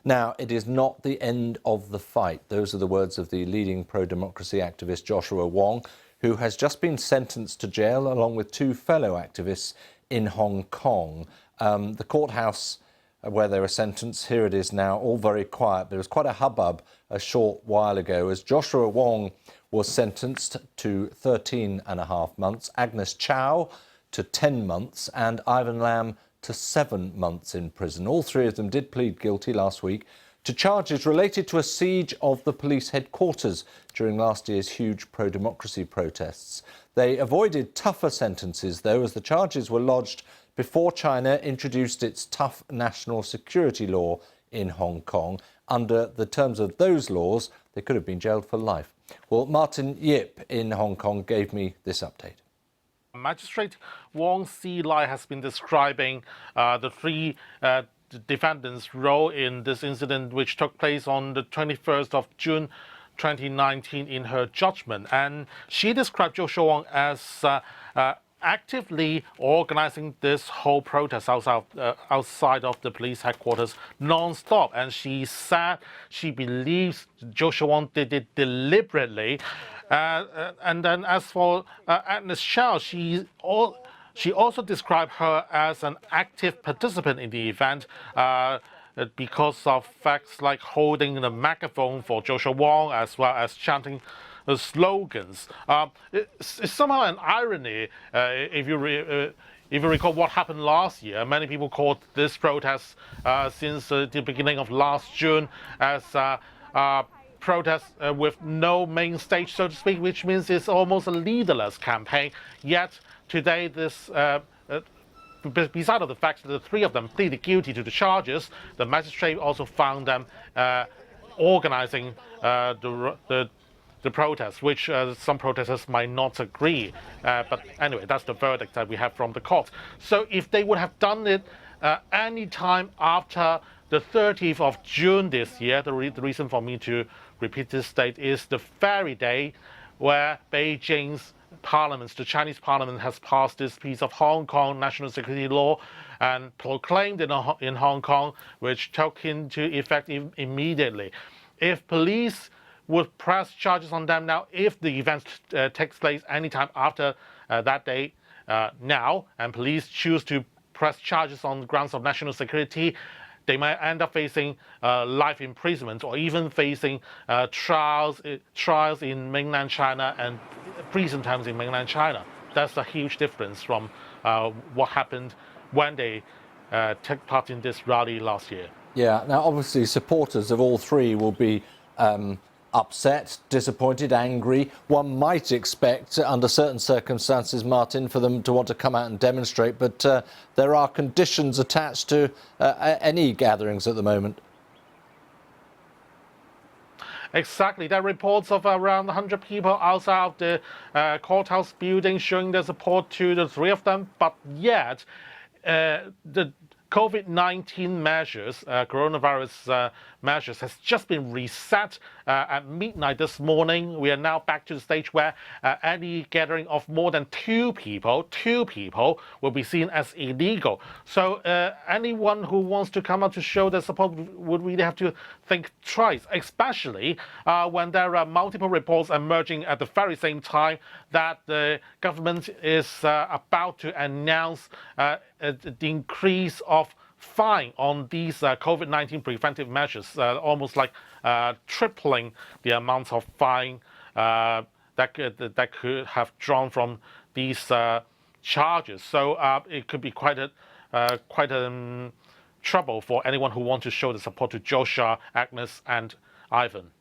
Now, it is not the end of the fight. Those are the words of the leading pro-democracy activist Joshua Wong, who has just been sentenced to jail along with two fellow activists in Hong Kong. The courthouse where they were sentenced, here it is now, all very quiet. There was quite a hubbub a short while ago as Joshua Wong was sentenced to 13.5 months, Agnes Chow to 10 months and Ivan Lam to 7 months in prison. All three of them did plead guilty last week to charges related to a siege of the police headquarters during last year's huge pro-democracy protests. They avoided tougher sentences, though, as the charges were lodged before China introduced its tough national security law in Hong Kong. Under the terms of those laws, they could have been jailed for life. Well, Martin Yip in Hong Kong gave me this update. Magistrate Wong Si-lai has been describing the three defendants' role in this incident, which took place on the 21st of June 2019 in her judgment. And she described Joshua Wong as actively organizing this whole protest outside of the police headquarters non-stop. And she said she believes Joshua Wong did it deliberately. And then as for Agnes Chow, she also described her as an active participant in the event because of facts like holding the megaphone for Joshua Wong as well as chanting slogans. It's somehow an irony if you recall what happened last year. Many people called this protest since the beginning of last June as protest with no main stage, so to speak, which means it's almost a leaderless campaign. Yet today, this beside of the fact that the three of them pleaded guilty to the charges, the magistrate also found them organizing the protest, which some protesters might not agree. But anyway, that's the verdict that we have from the court. So if they would have done it any time after the 30th of June this year, the reason for me to repeat this date is the very day where Beijing's parliament, the Chinese parliament, has passed this piece of Hong Kong national security law and proclaimed it in Hong Kong, which took into effect immediately. If police would press charges on them now, if the event takes place anytime after that day now, and police choose to press charges on the grounds of national security, they might end up facing life imprisonment or even facing trials in mainland China and prison terms in mainland China. That's a huge difference from what happened when they took part in this rally last year. Yeah, now obviously supporters of all three will be upset, disappointed, angry. One might expect, under certain circumstances, Martin, for them to want to come out and demonstrate, but there are conditions attached to any gatherings at the moment. Exactly. There are reports of around 100 people outside of the courthouse building showing their support to the three of them, but yet the COVID-19 measures, coronavirus measures, has just been reset at midnight this morning. We are now back to the stage where any gathering of more than two people will be seen as illegal. So anyone who wants to come out to show their support would really have to think twice, especially when there are multiple reports emerging at the very same time that the government is about to announce the increase of fine on these COVID-19 preventive measures, almost like tripling the amount of fine that could have drawn from these charges. So it could be quite a trouble for anyone who wants to show the support to Joshua, Agnes, and Ivan.